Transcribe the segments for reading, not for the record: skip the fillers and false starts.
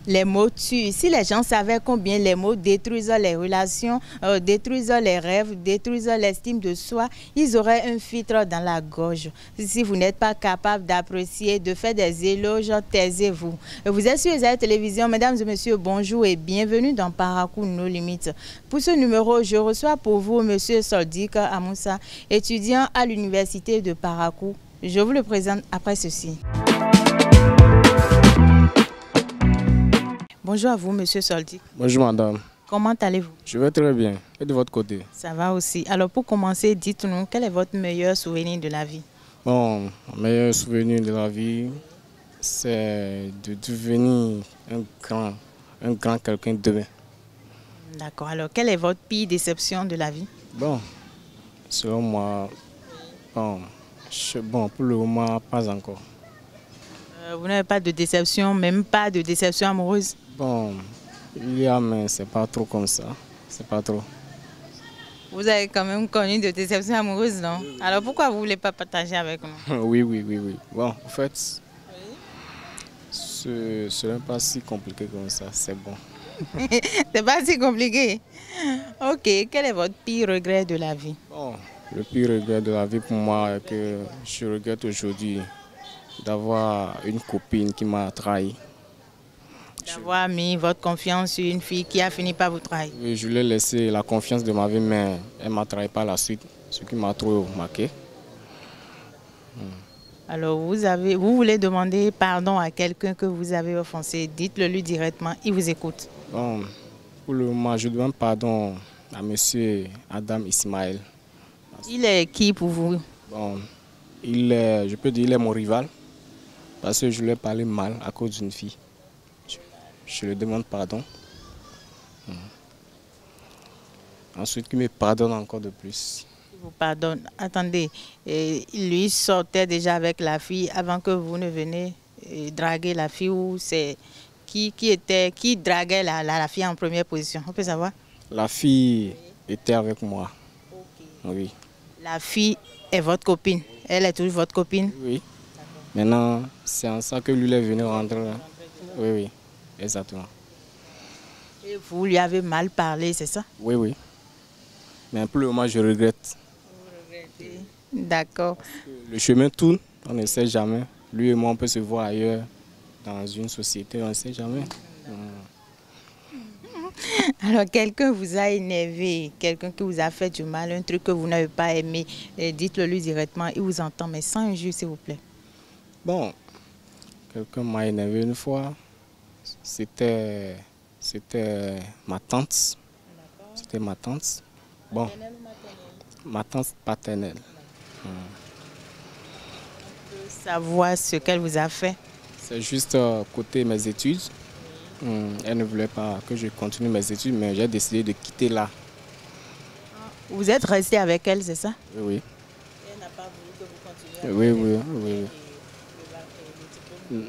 Les mots tuent. Si les gens savaient combien les mots détruisent les relations, détruisent les rêves, détruisent l'estime de soi, ils auraient un filtre dans la gorge. Si vous n'êtes pas capable d'apprécier, de faire des éloges, taisez-vous. Vous êtes sur les télévisions, mesdames et messieurs, bonjour et bienvenue dans Parakou No Limites. Pour ce numéro, je reçois pour vous monsieur Soldik Amoussa, étudiant à l'université de Parakou. Je vous le présente après ceci. Bonjour à vous, monsieur Soldik. Bonjour, madame. Comment allez-vous? Je vais très bien. Et de votre côté? Ça va aussi. Alors, pour commencer, dites-nous, quel est votre meilleur souvenir de la vie? Bon, mon meilleur souvenir de la vie, c'est de devenir un grand quelqu'un demain. D'accord. Alors, quelle est votre pire déception de la vie? Bon, selon moi, bon, pour le moment, pas encore. Vous n'avez pas de déception, même pas de déception amoureuse? Bon, il y a, mais c'est pas trop comme ça. C'est pas trop. Vous avez quand même connu de déception amoureuse, non? Alors pourquoi vous ne voulez pas partager avec nous? Oui. Bon, en fait, ce n'est pas si compliqué comme ça, c'est bon. C'est pas si compliqué. Ok, quel est votre pire regret de la vie? Bon, le pire regret de la vie pour moi est que je regrette aujourd'hui d'avoir une copine qui m'a trahi. D'avoir mis votre confiance sur une fille qui a fini par vous trahir. Oui, je lui ai laissé la confiance de ma vie, mais elle m'a trahi par la suite, ce qui m'a trop marqué. Alors vous voulez demander pardon à quelqu'un que vous avez offensé, dites-le lui directement, il vous écoute. Bon, pour le moment, je demande pardon à monsieur Adam Ismaël. Il est qui pour vous? Bon, je peux dire qu'il est mon rival, parce que je lui ai parlé mal à cause d'une fille. Je lui demande pardon. Ensuite, qu'il me pardonne encore de plus. Il vous pardonne. Attendez, lui sortait déjà avec la fille avant que vous ne veniez draguer la fille, ou c'est qui draguait la fille en première position? On peut savoir? La fille était avec moi. Okay. Oui. La fille est votre copine. Elle est toujours votre copine? Oui. Maintenant, c'est en ça que lui est venu rentrer. Oui, exactement. Et vous lui avez mal parlé, c'est ça? Oui. Mais pour le moment, je regrette. Vous regrettez? D'accord. Le chemin tourne, on ne sait jamais. Lui et moi, on peut se voir ailleurs, dans une société, on ne sait jamais. Alors, quelqu'un vous a énervé, quelqu'un qui vous a fait du mal, un truc que vous n'avez pas aimé, dites-le lui directement, il vous entend, mais sans injure, s'il vous plaît. Bon, quelqu'un m'a énervé une fois. C'était ma tante. C'était ma tante. Bon, ma tante paternelle. On peut savoir ce qu'elle vous a fait? C'est juste côté mes études. Elle ne voulait pas que je continue mes études, mais j'ai décidé de quitter là. Vous êtes resté avec elle, c'est ça? Oui. Elle n'a pas voulu que vous continuiez? Oui.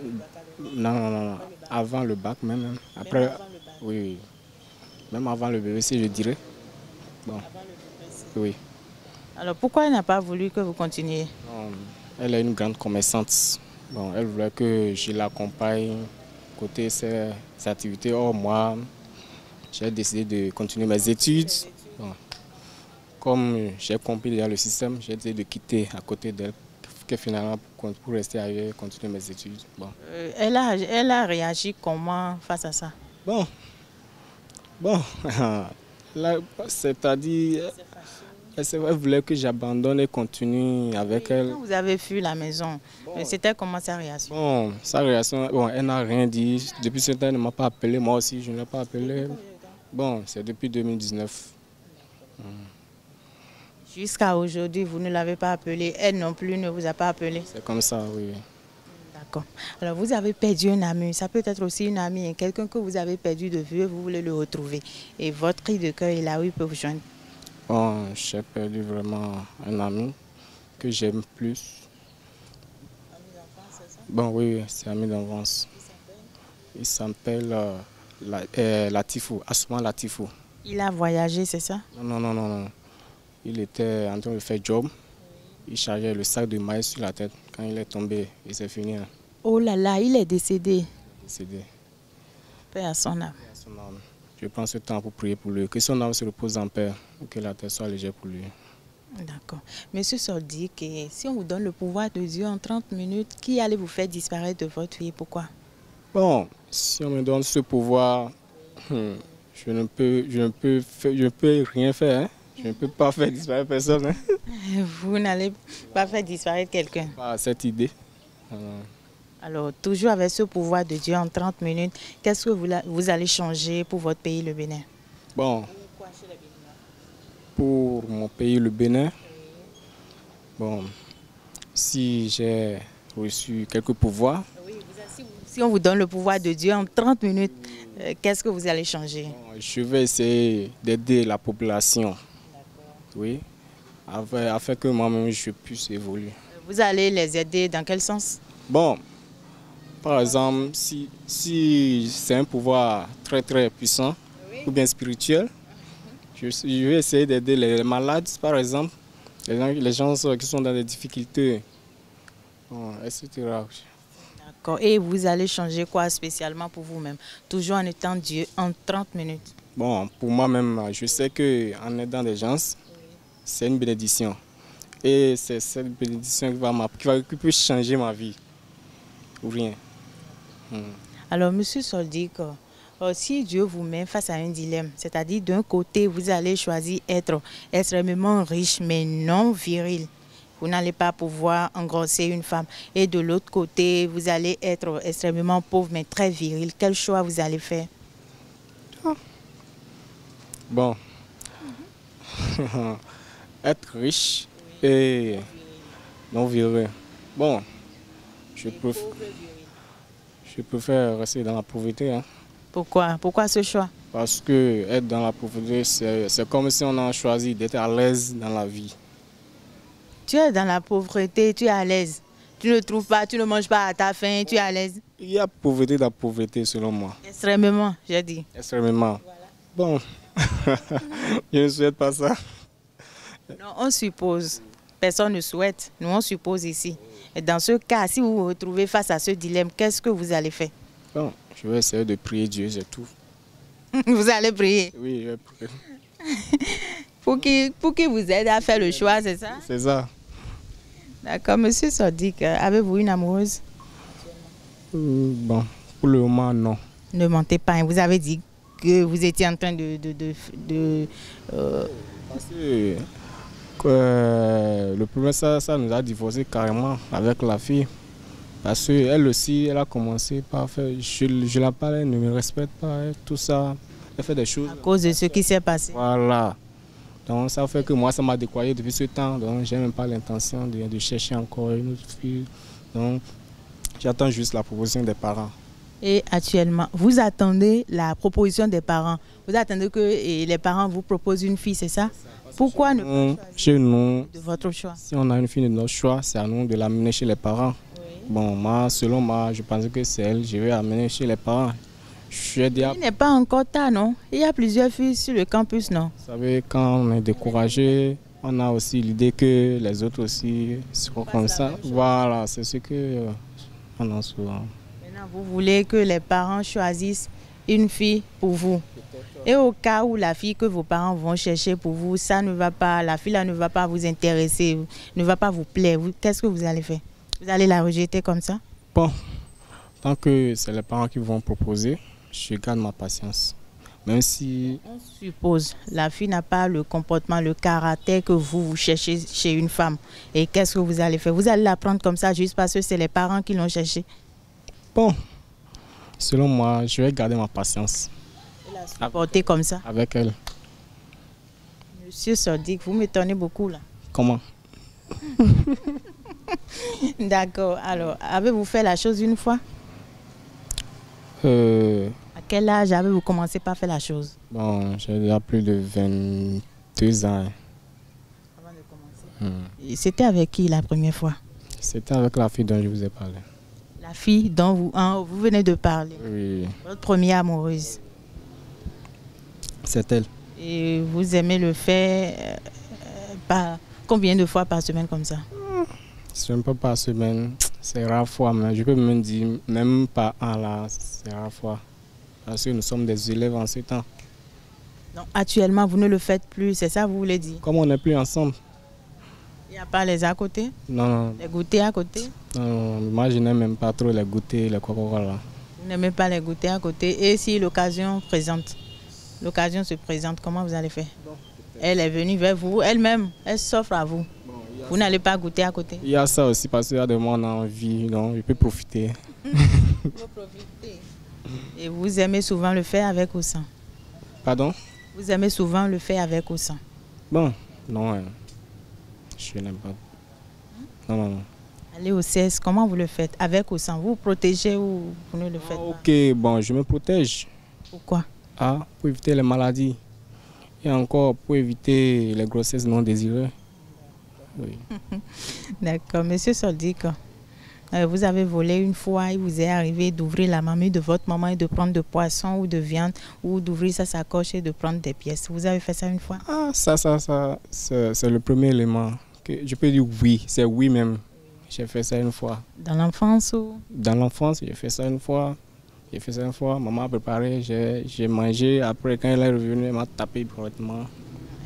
Non. Avant le bac même. Après, même avant le bac. Oui. Même avant le BEC, je dirais. Bon. Avant le BEC. Oui. Alors pourquoi elle n'a pas voulu que vous continuiez? Elle est une grande commerçante. Bon, elle voulait que je l'accompagne côté ses activités. Or, moi, j'ai décidé de continuer mes études. Bon. Comme j'ai compris déjà le système, j'ai décidé de quitter à côté d'elle, que finalement pour rester ailleurs et continuer mes études. Bon. Elle a réagi comment face à ça? Bon, c'est-à-dire, elle voulait que j'abandonne et continue avec elle. Quand vous avez fui la maison, c'était comment sa réaction? Bon, sa réaction, elle n'a rien dit. Depuis ce temps, elle ne m'a pas appelé, moi aussi, je ne l'ai pas appelé. Bon, c'est depuis 2019. Jusqu'à aujourd'hui, vous ne l'avez pas appelée, elle non plus ne vous a pas appelé? C'est comme ça, oui. D'accord. Alors, vous avez perdu un ami, ça peut être aussi une amie, quelqu'un que vous avez perdu de vue et vous voulez le retrouver. Et votre cri de cœur est là où il peut vous joindre. Bon, j'ai perdu vraiment un ami que j'aime plus. Ami d'enfance, c'est ça? Bon, oui, c'est ami d'enfance. Il s'appelle Latifou, Assouma Latifou. Il a voyagé, c'est ça? Non. Il était en train de faire job. Il chargeait le sac de maïs sur la tête. Quand il est tombé, il s'est fini. Oh là là, il est décédé. Décédé. Paix à son âme. À son âme. Je prends ce temps pour prier pour lui. Que son âme se repose en paix. Et que la terre soit légère pour lui. D'accord. Monsieur Soldic, si on vous donne le pouvoir de Dieu en 30 minutes, qui allait vous faire disparaître de votre vie? Pourquoi? Bon, si on me donne ce pouvoir, je ne peux rien faire. Hein. Je ne peux pas faire disparaître personne. Hein. Vous n'allez pas faire disparaître quelqu'un? Pas cette idée. Alors, toujours avec ce pouvoir de Dieu en 30 minutes, qu'est-ce que vous allez changer pour votre pays, le Bénin? Bon, pour mon pays, le Bénin, bon, si j'ai reçu quelques pouvoirs. Si on vous donne le pouvoir de Dieu en 30 minutes, qu'est-ce que vous allez changer? Bon, je vais essayer d'aider la population. Oui, afin que moi-même je puisse évoluer. Vous allez les aider dans quel sens? Bon, par exemple, si c'est un pouvoir très très puissant ou bien spirituel, je vais essayer d'aider les malades, par exemple, les gens qui sont dans des difficultés, etc. D'accord. Et vous allez changer quoi spécialement pour vous-même? Toujours en étant Dieu en 30 minutes. Bon, pour moi-même, je sais qu'en aidant des gens, c'est une bénédiction. Et c'est cette bénédiction qui peut changer ma vie. Ou rien. Alors, Monsieur Soldic, si Dieu vous met face à un dilemme, c'est-à-dire d'un côté, vous allez choisir être extrêmement riche mais non viril. Vous n'allez pas pouvoir engrosser une femme. Et de l'autre côté, vous allez être extrêmement pauvre mais très viril. Quel choix vous allez faire? Bon. Être riche et non viril. Bon, je préfère rester dans la pauvreté. Hein. Pourquoi? Pourquoi ce choix? Parce que être dans la pauvreté, c'est comme si on a choisi d'être à l'aise dans la vie. Tu es dans la pauvreté, tu es à l'aise. Tu ne trouves pas, tu ne manges pas à ta faim, tu es à l'aise. Il y a pauvreté dans la pauvreté selon moi. Extrêmement, j'ai dit. Extrêmement. Voilà. Bon, je ne souhaite pas ça. Non, on suppose. Personne ne souhaite. Nous, on suppose ici. Et dans ce cas, si vous vous retrouvez face à ce dilemme, qu'est-ce que vous allez faire? Bon, je vais essayer de prier Dieu, c'est tout. Vous allez prier? Oui, je vais prier. Pour qu'il vous aide à faire le choix, c'est ça? C'est ça. D'accord. Monsieur Soldic, avez-vous une amoureuse? Bon, pour le moment, non. Ne mentez pas. Vous avez dit que vous étiez en train Parce que le problème, ça nous a divorcé carrément avec la fille. Parce qu'elle aussi, elle a commencé par faire, je la parle, elle ne me respecte pas, tout ça. Elle fait des choses. À cause de ce qui s'est passé. Voilà. Donc ça fait que moi, ça m'a découragé depuis ce temps. Donc je n'ai même pas l'intention de chercher encore une autre fille. Donc j'attends juste la proposition des parents. Et actuellement, vous attendez la proposition des parents. Vous attendez que les parents vous proposent une fille, c'est ça? Pourquoi ne pas choisir de votre choix? Si on a une fille de notre choix, c'est à nous de l'amener chez les parents. Oui. Bon, moi, selon moi, je pense que c'est elle. Je vais l'amener chez les parents. Il n'est pas encore tard, non? Il y a plusieurs filles sur le campus, non? Vous savez, quand on est découragé, on a aussi l'idée que les autres aussi seront comme ça. Voilà, c'est ce que on a souvent. Maintenant, vous voulez que les parents choisissent une fille pour vous. Et au cas où la fille que vos parents vont chercher pour vous, ça ne va pas, la fille là ne va pas vous intéresser, ne va pas vous plaire, qu'est-ce que vous allez faire? Vous allez la rejeter comme ça? Bon, tant que c'est les parents qui vont proposer, je garde ma patience. Même si... On suppose, la fille n'a pas le comportement, le caractère que vous cherchez chez une femme. Et qu'est-ce que vous allez faire? Vous allez la prendre comme ça juste parce que c'est les parents qui l'ont cherché? Bon, selon moi, je vais garder ma patience. Et la supporter comme ça? Avec elle. Monsieur Soldic, vous m'étonnez beaucoup là. Comment? D'accord. Alors, avez-vous fait la chose une fois? À quel âge avez-vous commencé par faire la chose? Bon, j'ai déjà plus de 22 ans. Avant de commencer. C'était avec qui la première fois? C'était avec la fille dont je vous ai parlé. La fille dont vous venez de parler? Oui. Votre première amoureuse? C'est elle. Et vous aimez le faire combien de fois par semaine comme ça? C'est un peu par semaine. C'est rare fois, mais je peux même dire, même pas un là, c'est rare fois. parce que nous sommes des élèves en ce temps. Donc, actuellement, vous ne le faites plus, c'est ça que vous voulez dire? Comme on n'est plus ensemble. Il n'y a pas les à côté? Non, non. Les goûters à côté? Non, moi, je n'aime même pas trop les goûters, les Coca-Cola. Vous n'aimez pas les goûters à côté. Et si l'occasion se présente, comment vous allez faire? Bon, elle est venue vers vous, elle-même, elle s'offre à vous. Bon, vous n'allez pas goûter à côté? Il y a ça aussi parce qu'il y a des moments on a envie, donc je peux profiter. Vous profitez. Et vous aimez souvent le faire avec ou sans? Pardon? Vous aimez souvent le faire avec ou sans? Bon, non, je n'aime pas. Non, non, non. Aller au CES, comment vous le faites? Avec ou sans? Vous protégez ou vous ne le faites pas? Ok, bon, je me protège. Pourquoi? Pour éviter les maladies. Et encore pour éviter les grossesses non désirées. Oui. D'accord. Monsieur Soldik, vous avez volé une fois, il vous est arrivé d'ouvrir la mamie de votre maman et de prendre de poisson ou de viande ou d'ouvrir sa sacoche et de prendre des pièces. Vous avez fait ça une fois? Ça, c'est le premier élément. Que je peux dire oui, c'est oui même. J'ai fait ça une fois. Dans l'enfance ou? Dans l'enfance, j'ai fait ça une fois. Maman a préparé, j'ai mangé. Après, quand elle est revenue, elle m'a tapé correctement.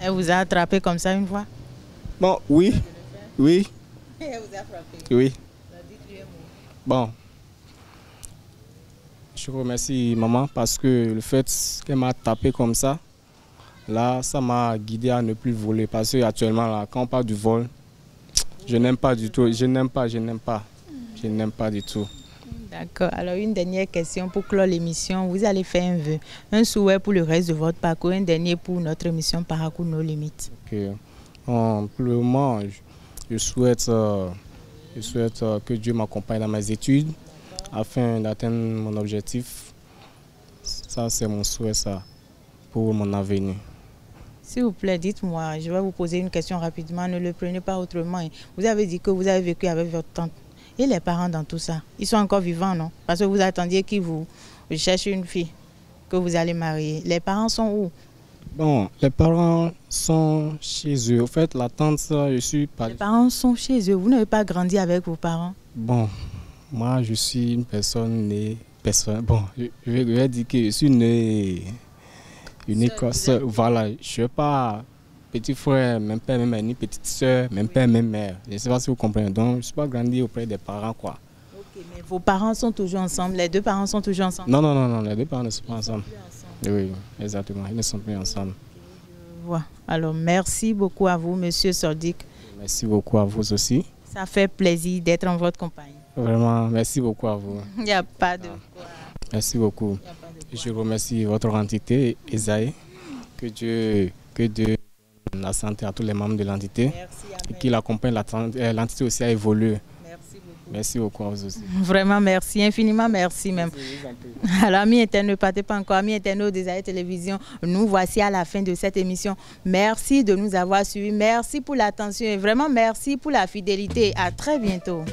Elle vous a attrapé comme ça une fois? Bon, oui. Oui. Elle vous a frappé? Oui. Bon. Je remercie maman parce que le fait qu'elle m'a tapé comme ça, là, ça m'a guidé à ne plus voler. Parce que actuellement, là, quand on parle du vol, je n'aime pas du tout. Je n'aime pas du tout. D'accord. Alors, une dernière question pour clore l'émission. Vous allez faire un vœu, un souhait pour le reste de votre parcours, un dernier pour notre émission Parcours nos limites. Okay. Pour le moment, je souhaite que Dieu m'accompagne dans mes études afin d'atteindre mon objectif. Ça, c'est mon souhait pour mon avenir. S'il vous plaît, dites-moi, je vais vous poser une question rapidement, ne le prenez pas autrement. Vous avez dit que vous avez vécu avec votre tante. Et les parents dans tout ça, ils sont encore vivants, non? Parce que vous attendiez qu'ils vous cherchent une fille que vous allez marier. Les parents sont où? Bon, les parents sont chez eux. En fait, la tante, je suis pas... Les parents sont chez eux. Vous n'avez pas grandi avec vos parents? Bon, moi, je suis une personne née... Bon, je vais dire que je suis né... Une Écosse. Voilà, je ne suis pas... Petit frère, même père, même mère, ni petite soeur, même père, même mère. Je ne sais pas si vous comprenez. Donc, je ne suis pas grandi auprès des parents, quoi. Ok, mais vos parents sont toujours ensemble? Les deux parents sont toujours ensemble? Non, les deux parents ne sont pas ensemble. Oui, exactement. Ils ne sont plus ensemble. Voilà. Alors, merci beaucoup à vous, Monsieur Soldik. Merci beaucoup à vous aussi. Ça fait plaisir d'être en votre compagnie. Vraiment, merci beaucoup à vous. Il n'y a pas de quoi. Merci beaucoup. Je remercie votre entité, Esaïe. Que Dieu donne la santé à tous les membres de l'entité et qu'il accompagne l'entité aussi à évoluer. Merci beaucoup. Merci beaucoup à vous aussi. Vraiment merci, infiniment merci même. Alors amis internautes, ne partez pas encore, amis internautes des Aïe Télévision, nous voici à la fin de cette émission. Merci de nous avoir suivis, merci pour l'attention et vraiment merci pour la fidélité. À très bientôt.